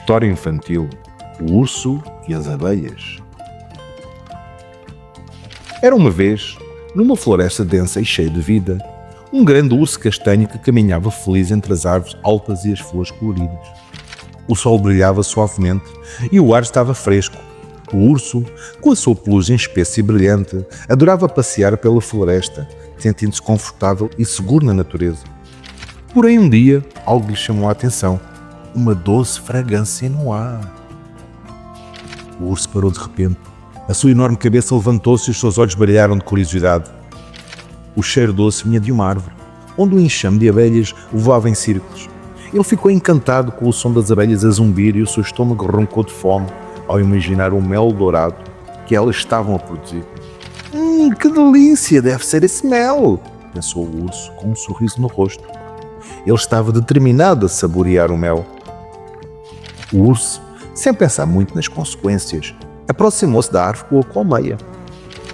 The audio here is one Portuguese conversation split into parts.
História infantil: O urso e as abelhas. Era uma vez, numa floresta densa e cheia de vida, um grande urso castanho que caminhava feliz entre as árvores altas e as flores coloridas. O sol brilhava suavemente e o ar estava fresco. O urso, com a sua pelugem espessa e brilhante, adorava passear pela floresta, sentindo-se confortável e seguro na natureza. Porém, um dia, algo lhe chamou a atenção: uma doce fragrância no ar. O urso parou de repente. A sua enorme cabeça levantou-se e os seus olhos brilharam de curiosidade. O cheiro doce vinha de uma árvore, onde um enxame de abelhas voava em círculos. Ele ficou encantado com o som das abelhas a zumbir e o seu estômago roncou de fome ao imaginar o mel dourado que elas estavam a produzir. Que delícia deve ser esse mel!" pensou o urso com um sorriso no rosto. Ele estava determinado a saborear o mel. O urso, sem pensar muito nas consequências, aproximou-se da árvore com a colmeia.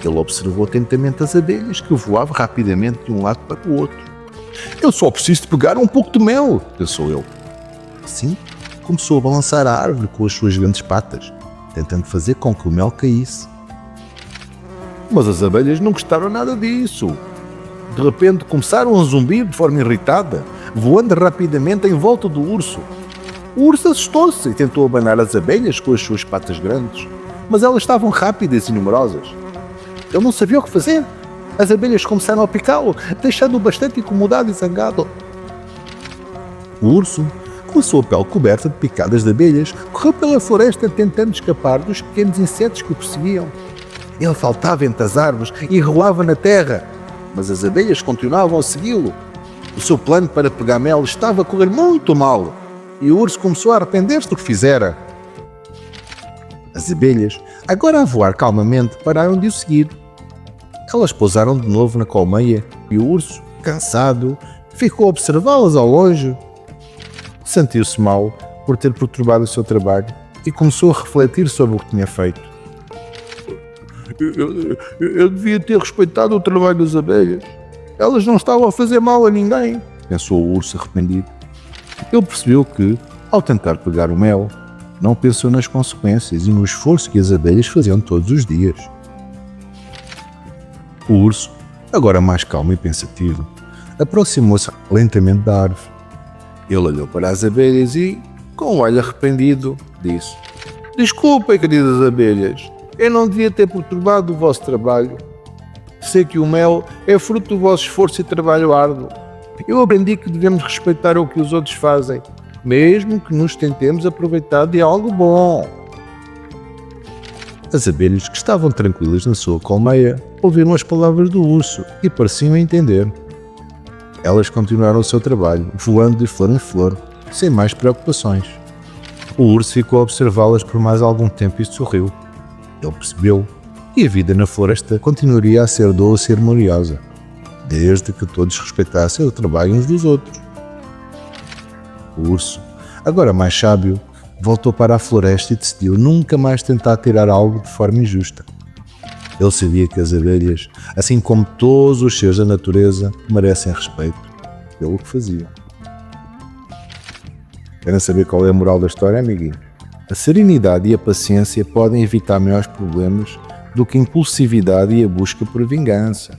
Ele observou atentamente as abelhas que voavam rapidamente de um lado para o outro. "Eu só preciso de pegar um pouco de mel", pensou ele. Assim, começou a balançar a árvore com as suas grandes patas, tentando fazer com que o mel caísse. Mas as abelhas não gostaram nada disso. De repente começaram a zumbir de forma irritada, voando rapidamente em volta do urso. O urso assustou-se e tentou abanar as abelhas com as suas patas grandes, mas elas estavam rápidas e numerosas. Ele não sabia o que fazer. As abelhas começaram a picá-lo, deixando-o bastante incomodado e zangado. O urso, com a sua pele coberta de picadas de abelhas, correu pela floresta tentando escapar dos pequenos insetos que o perseguiam. Ele saltava entre as árvores e rolava na terra, mas as abelhas continuavam a segui-lo. O seu plano para pegar mel estava a correr muito mal, e o urso começou a arrepender-se do que fizera. As abelhas, agora a voar calmamente, pararam de o seguir. Elas pousaram de novo na colmeia e o urso, cansado, ficou a observá-las ao longe. Sentiu-se mal por ter perturbado o seu trabalho e começou a refletir sobre o que tinha feito. Eu devia ter respeitado o trabalho das abelhas. Elas não estavam a fazer mal a ninguém", pensou o urso arrependido. Ele percebeu que, ao tentar pegar o mel, não pensou nas consequências e no esforço que as abelhas faziam todos os dias. O urso, agora mais calmo e pensativo, aproximou-se lentamente da árvore. Ele olhou para as abelhas e, com um olho arrependido, disse: "Desculpem, queridas abelhas, eu não devia ter perturbado o vosso trabalho. Sei que o mel é fruto do vosso esforço e trabalho árduo. Eu aprendi que devemos respeitar o que os outros fazem, mesmo que nos tentemos aproveitar de algo bom." As abelhas, que estavam tranquilas na sua colmeia, ouviram as palavras do urso e pareciam entender. Elas continuaram o seu trabalho, voando de flor em flor, sem mais preocupações. O urso ficou a observá-las por mais algum tempo e sorriu. Ele percebeu que a vida na floresta continuaria a ser doce e harmoniosa, desde que todos respeitassem o trabalho uns dos outros. O urso, agora mais sábio, voltou para a floresta e decidiu nunca mais tentar tirar algo de forma injusta. Ele sabia que as abelhas, assim como todos os seres da natureza, merecem respeito pelo que faziam. Querem saber qual é a moral da história, amiguinhos? A serenidade e a paciência podem evitar maiores problemas do que a impulsividade e a busca por vingança.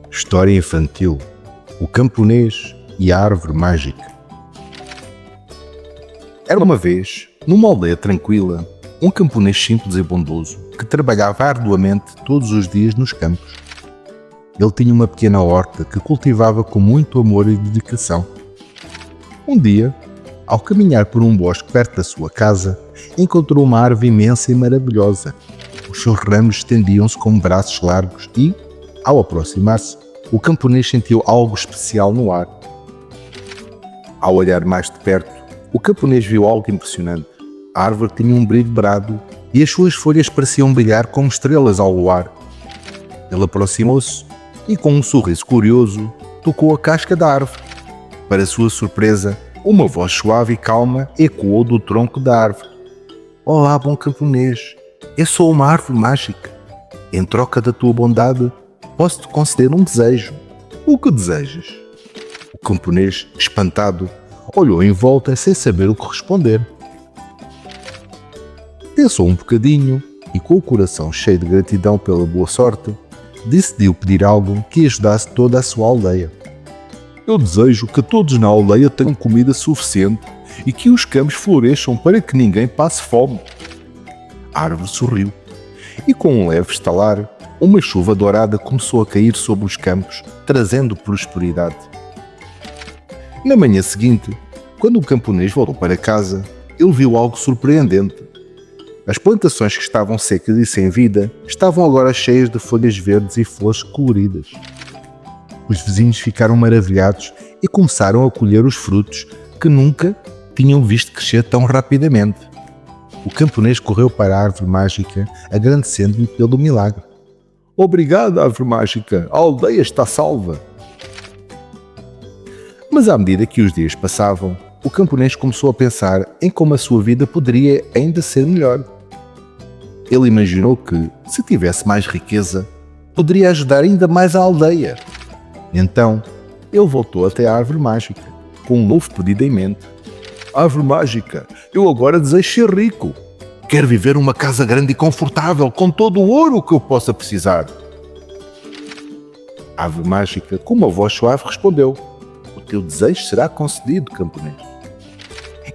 História infantil: O camponês e a árvore mágica. Era uma vez, numa aldeia tranquila, um camponês simples e bondoso que trabalhava arduamente todos os dias nos campos. Ele tinha uma pequena horta que cultivava com muito amor e dedicação. Um dia, ao caminhar por um bosque perto da sua casa, encontrou uma árvore imensa e maravilhosa. Os seus ramos estendiam-se como braços largos e, ao aproximar-se, o camponês sentiu algo especial no ar. Ao olhar mais de perto, o camponês viu algo impressionante. A árvore tinha um brilho dourado e as suas folhas pareciam brilhar como estrelas ao luar. Ele aproximou-se e, com um sorriso curioso, tocou a casca da árvore. Para sua surpresa, uma voz suave e calma ecoou do tronco da árvore: "Olá, bom camponês, eu sou uma árvore mágica. Em troca da tua bondade, posso-te conceder um desejo. O que desejas? O camponês, espantado, olhou em volta sem saber o que responder. Pensou um bocadinho e, com o coração cheio de gratidão pela boa sorte, decidiu pedir algo que ajudasse toda a sua aldeia. Eu desejo que todos na aldeia tenham comida suficiente e que os campos floresçam para que ninguém passe fome. A árvore sorriu e, com um leve estalar, uma chuva dourada começou a cair sobre os campos, trazendo prosperidade. Na manhã seguinte, quando o camponês voltou para casa, ele viu algo surpreendente. As plantações que estavam secas e sem vida estavam agora cheias de folhas verdes e flores coloridas. Os vizinhos ficaram maravilhados e começaram a colher os frutos que nunca tinham visto crescer tão rapidamente. O camponês correu para a árvore mágica, agradecendo-lhe pelo milagre. Obrigado, árvore mágica, a aldeia está salva. Mas à medida que os dias passavam, o camponês começou a pensar em como a sua vida poderia ainda ser melhor. Ele imaginou que, se tivesse mais riqueza, poderia ajudar ainda mais a aldeia. Então, ele voltou até a árvore mágica, com um novo pedido em mente. Árvore mágica, eu agora desejo ser rico. Quero viver numa casa grande e confortável, com todo o ouro que eu possa precisar. A árvore mágica, com uma voz suave, respondeu: o teu desejo será concedido, camponês.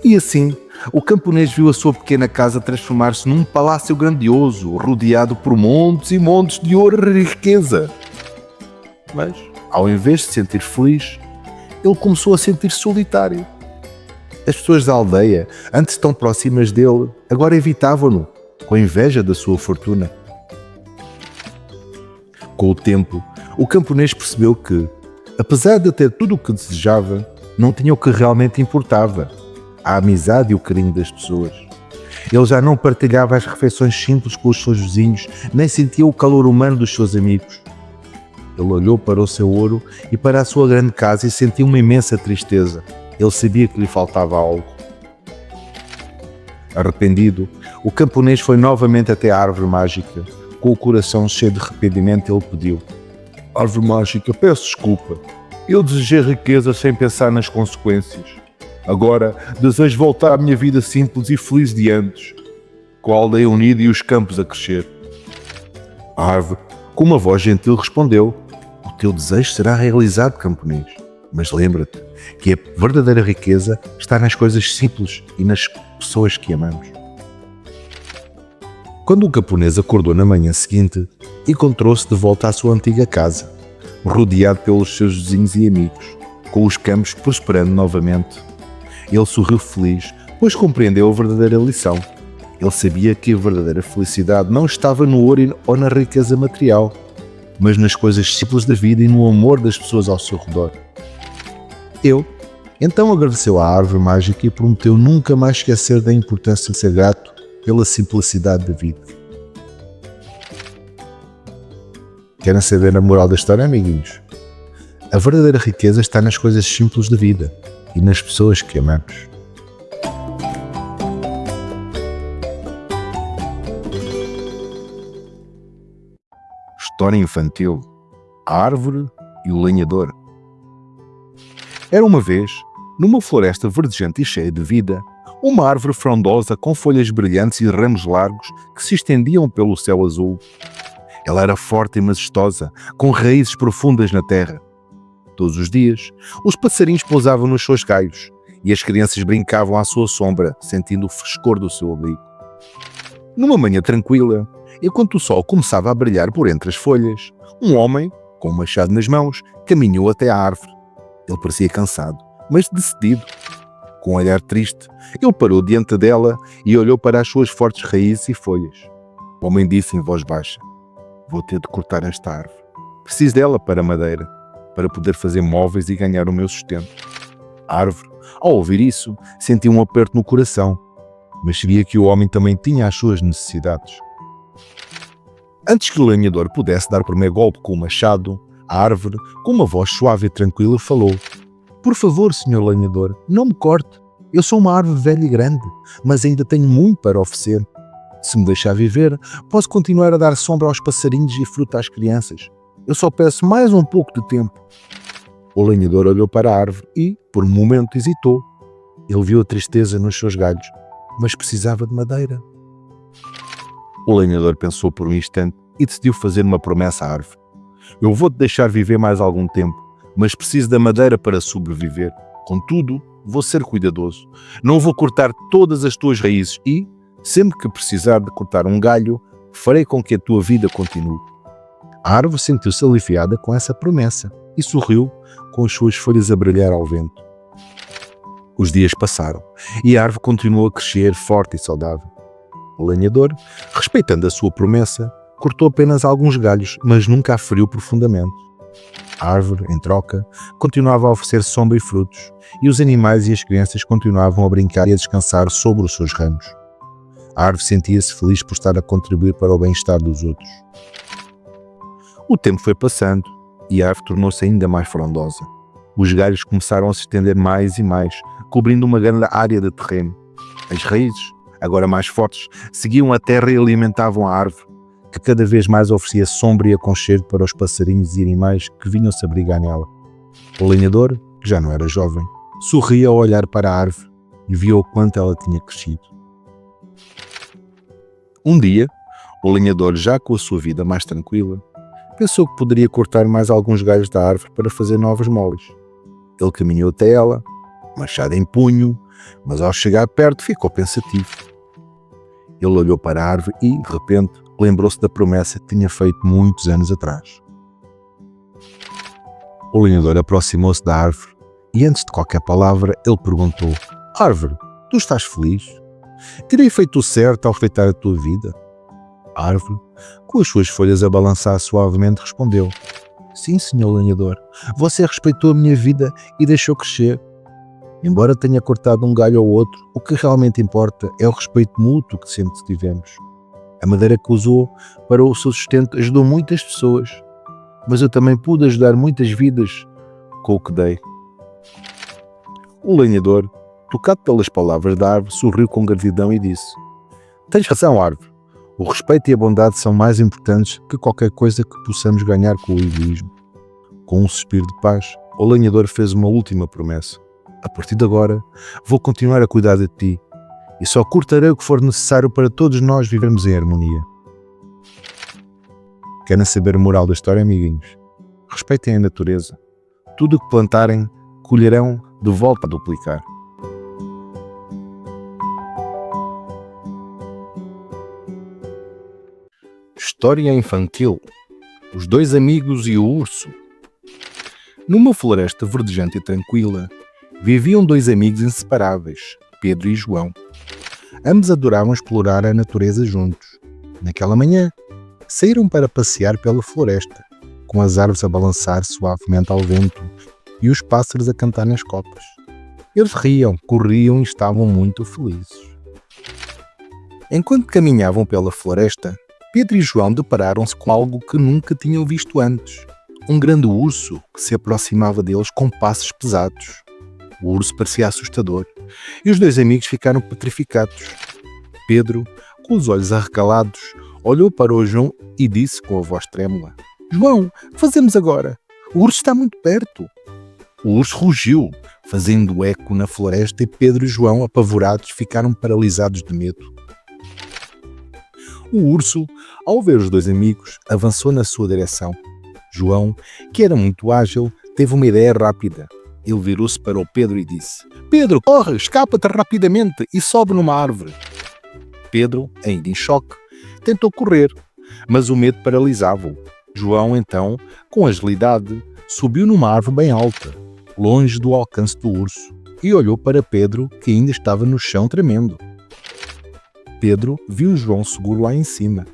E assim, o camponês viu a sua pequena casa transformar-se num palácio grandioso, rodeado por montes e montes de ouro e riqueza. Mas, ao invés de se sentir feliz, ele começou a sentir-se solitário. As pessoas da aldeia, antes tão próximas dele, agora evitavam-no, com inveja da sua fortuna. Com o tempo, o camponês percebeu que, apesar de ter tudo o que desejava, não tinha o que realmente importava: a amizade e o carinho das pessoas. Ele já não partilhava as refeições simples com os seus vizinhos, nem sentia o calor humano dos seus amigos. Ele olhou para o seu ouro e para a sua grande casa e sentiu uma imensa tristeza. Ele sabia que lhe faltava algo. Arrependido, o camponês foi novamente até a árvore mágica. Com o coração cheio de arrependimento, ele pediu: árvore mágica, peço desculpa. Eu desejei riqueza sem pensar nas consequências. Agora desejo voltar à minha vida simples e feliz de antes, com a aldeia unida e os campos a crescer. A árvore, com uma voz gentil, respondeu: o teu desejo será realizado, camponês. Mas lembra-te que a verdadeira riqueza está nas coisas simples e nas pessoas que amamos. Quando o camponês acordou na manhã seguinte, encontrou-se de volta à sua antiga casa, rodeado pelos seus vizinhos e amigos, com os campos prosperando novamente. Ele sorriu feliz, pois compreendeu a verdadeira lição. Ele sabia que a verdadeira felicidade não estava no ouro ou na riqueza material, mas nas coisas simples da vida e no amor das pessoas ao seu redor. Ele então agradeceu à árvore mágica e prometeu nunca mais esquecer da importância de ser grato pela simplicidade da vida. Querem saber a moral da história, amiguinhos? A verdadeira riqueza está nas coisas simples da vida e nas pessoas que amamos. História infantil: a árvore e o lenhador. Era uma vez, numa floresta verdejante e cheia de vida, uma árvore frondosa com folhas brilhantes e ramos largos que se estendiam pelo céu azul. Ela era forte e majestosa, com raízes profundas na terra. Todos os dias, os passarinhos pousavam nos seus galhos e as crianças brincavam à sua sombra, sentindo o frescor do seu abrigo. Numa manhã tranquila, enquanto o sol começava a brilhar por entre as folhas, um homem, com um machado nas mãos, caminhou até à árvore. Ele parecia cansado, mas decidido. Com um olhar triste, ele parou diante dela e olhou para as suas fortes raízes e folhas. O homem disse em voz baixa: vou ter de cortar esta árvore. Preciso dela para madeira, para poder fazer móveis e ganhar o meu sustento. A árvore, ao ouvir isso, sentiu um aperto no coração, mas sabia que o homem também tinha as suas necessidades. Antes que o lenhador pudesse dar o primeiro golpe com o machado, a árvore, com uma voz suave e tranquila, falou: por favor, senhor lenhador, não me corte. Eu sou uma árvore velha e grande, mas ainda tenho muito para oferecer. Se me deixar viver, posso continuar a dar sombra aos passarinhos e fruta às crianças. Eu só peço mais um pouco de tempo. O lenhador olhou para a árvore e, por um momento, hesitou. Ele viu a tristeza nos seus galhos, mas precisava de madeira. O lenhador pensou por um instante e decidiu fazer uma promessa à árvore. Eu vou-te deixar viver mais algum tempo, mas preciso da madeira para sobreviver. Contudo, vou ser cuidadoso. Não vou cortar todas as tuas raízes e, sempre que precisar de cortar um galho, farei com que a tua vida continue. A árvore sentiu-se aliviada com essa promessa e sorriu com as suas folhas a brilhar ao vento. Os dias passaram e a árvore continuou a crescer forte e saudável. O lenhador, respeitando a sua promessa, cortou apenas alguns galhos, mas nunca a feriu profundamente. A árvore, em troca, continuava a oferecer sombra e frutos, e os animais e as crianças continuavam a brincar e a descansar sobre os seus ramos. A árvore sentia-se feliz por estar a contribuir para o bem-estar dos outros. O tempo foi passando e a árvore tornou-se ainda mais frondosa. Os galhos começaram a se estender mais e mais, cobrindo uma grande área de terreno. As raízes, agora mais fortes, seguiam a terra e alimentavam a árvore, que cada vez mais oferecia sombra e aconchego para os passarinhos e animais que vinham se abrigar nela. O lenhador, que já não era jovem, sorria ao olhar para a árvore e viu o quanto ela tinha crescido. Um dia, o lenhador, já com a sua vida mais tranquila, pensou que poderia cortar mais alguns galhos da árvore para fazer novas moles. Ele caminhou até ela, machado em punho, mas ao chegar perto ficou pensativo. Ele olhou para a árvore e, de repente, lembrou-se da promessa que tinha feito muitos anos atrás. O lenhador aproximou-se da árvore e, antes de qualquer palavra, ele perguntou: Árvore, tu estás feliz? Terei feito o certo ao respeitar a tua vida? A árvore, com as suas folhas a balançar suavemente, respondeu: Sim, senhor lenhador, você respeitou a minha vida e deixou crescer. Embora tenha cortado um galho ou outro, o que realmente importa é o respeito mútuo que sempre tivemos. A madeira que usou para o seu sustento ajudou muitas pessoas, mas eu também pude ajudar muitas vidas com o que dei. O lenhador, tocado pelas palavras da árvore, sorriu com gratidão e disse: Tens razão, árvore. O respeito e a bondade são mais importantes que qualquer coisa que possamos ganhar com o egoísmo. Com um suspiro de paz, o lenhador fez uma última promessa. A partir de agora, vou continuar a cuidar de ti e só cortarei o que for necessário para todos nós vivermos em harmonia. Querem saber a moral da história, amiguinhos? Respeitem a natureza. Tudo o que plantarem, colherão de volta a duplicar. História infantil: Os dois amigos e o urso. Numa floresta verdejante e tranquila, viviam dois amigos inseparáveis, Pedro e João. Ambos adoravam explorar a natureza juntos. Naquela manhã, saíram para passear pela floresta, com as árvores a balançar suavemente ao vento e os pássaros a cantar nas copas. Eles riam, corriam e estavam muito felizes. Enquanto caminhavam pela floresta, Pedro e João depararam-se com algo que nunca tinham visto antes. Um grande urso que se aproximava deles com passos pesados. O urso parecia assustador e os dois amigos ficaram petrificados. Pedro, com os olhos arregalados, olhou para o João e disse com a voz trêmula: João, o que fazemos agora? O urso está muito perto. O urso rugiu, fazendo eco na floresta, e Pedro e João, apavorados, ficaram paralisados de medo. O urso, ao ver os dois amigos, avançou na sua direção. João, que era muito ágil, teve uma ideia rápida. Ele virou-se para o Pedro e disse: Pedro, corre, escapa-te rapidamente e sobe numa árvore. Pedro, ainda em choque, tentou correr, mas o medo paralisava-o. João, então, com agilidade, subiu numa árvore bem alta, longe do alcance do urso, e olhou para Pedro, que ainda estava no chão tremendo. Pedro viu João seguro lá em cima,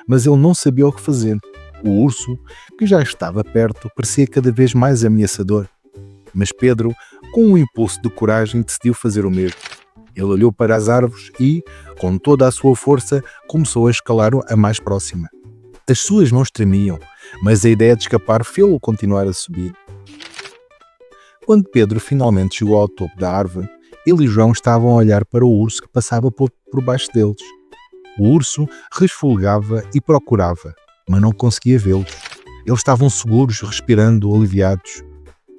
mas ele não sabia o que fazer. O urso, que já estava perto, parecia cada vez mais ameaçador. Mas Pedro, com um impulso de coragem, decidiu fazer o mesmo. Ele olhou para as árvores e, com toda a sua força, começou a escalar a mais próxima. As suas mãos tremiam, mas a ideia de escapar fê-lo continuar a subir. Quando Pedro finalmente chegou ao topo da árvore, ele e João estavam a olhar para o urso que passava por baixo deles. O urso resfolgava e procurava, mas não conseguia vê-los. Eles estavam seguros, respirando aliviados,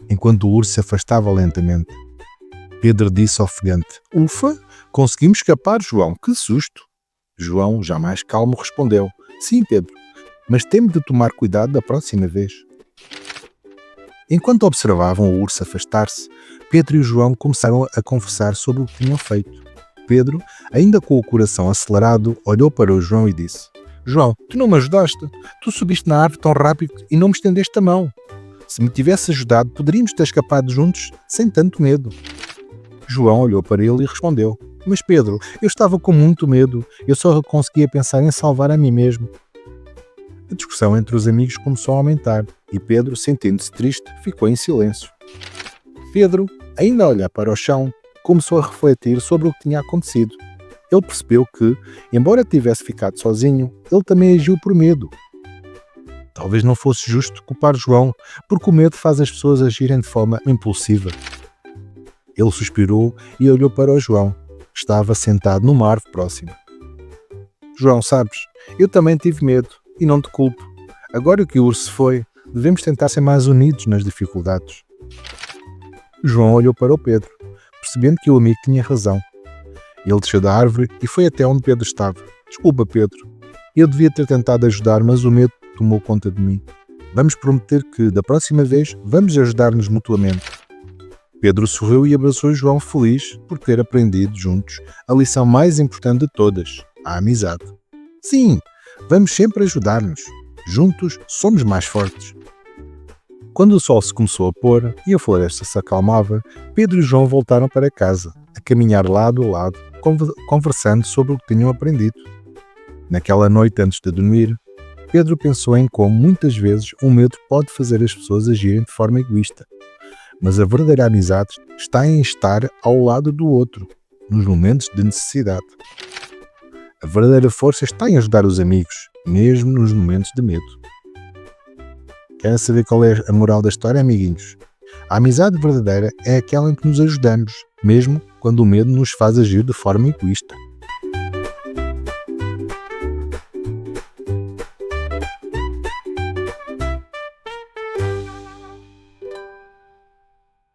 enquanto o urso se afastava lentamente. Pedro disse ofegante: "Ufa, conseguimos escapar, João, que susto!" João, já mais calmo, respondeu: "Sim, Pedro, mas temo de tomar cuidado da próxima vez." Enquanto observavam o urso afastar-se, Pedro e João começaram a conversar sobre o que tinham feito. Pedro, ainda com o coração acelerado, olhou para o João e disse: "João, tu não me ajudaste. Tu subiste na árvore tão rápido e não me estendeste a mão. Se me tivesse ajudado, poderíamos ter escapado juntos sem tanto medo." João olhou para ele e respondeu: "Mas Pedro, eu estava com muito medo. Eu só conseguia pensar em salvar a mim mesmo." A discussão entre os amigos começou a aumentar e Pedro, sentindo-se triste, ficou em silêncio. Pedro, ainda a olhar para o chão, começou a refletir sobre o que tinha acontecido. Ele percebeu que, embora tivesse ficado sozinho, ele também agiu por medo. Talvez não fosse justo culpar João, porque o medo faz as pessoas agirem de forma impulsiva. Ele suspirou e olhou para o João, que estava sentado numa árvore próxima. "João, sabes, eu também tive medo e não te culpo. Agora que o urso foi, devemos tentar ser mais unidos nas dificuldades." João olhou para o Pedro, percebendo que o amigo tinha razão. Ele desceu da árvore e foi até onde Pedro estava. "Desculpa, Pedro. Eu devia ter tentado ajudar, mas o medo tomou conta de mim. Vamos prometer que, da próxima vez, vamos ajudar-nos mutuamente." Pedro sorriu e abraçou João, feliz por ter aprendido juntos a lição mais importante de todas, a amizade. "Sim, vamos sempre ajudar-nos. Juntos somos mais fortes." Quando o sol se começou a pôr e a floresta se acalmava, Pedro e João voltaram para casa, a caminhar lado a lado, conversando sobre o que tinham aprendido. Naquela noite antes de dormir, Pedro pensou em como muitas vezes o medo pode fazer as pessoas agirem de forma egoísta. Mas a verdadeira amizade está em estar ao lado do outro, nos momentos de necessidade. A verdadeira força está em ajudar os amigos, mesmo nos momentos de medo. Querem saber qual é a moral da história, amiguinhos? A amizade verdadeira é aquela em que nos ajudamos, mesmo quando o medo nos faz agir de forma egoísta.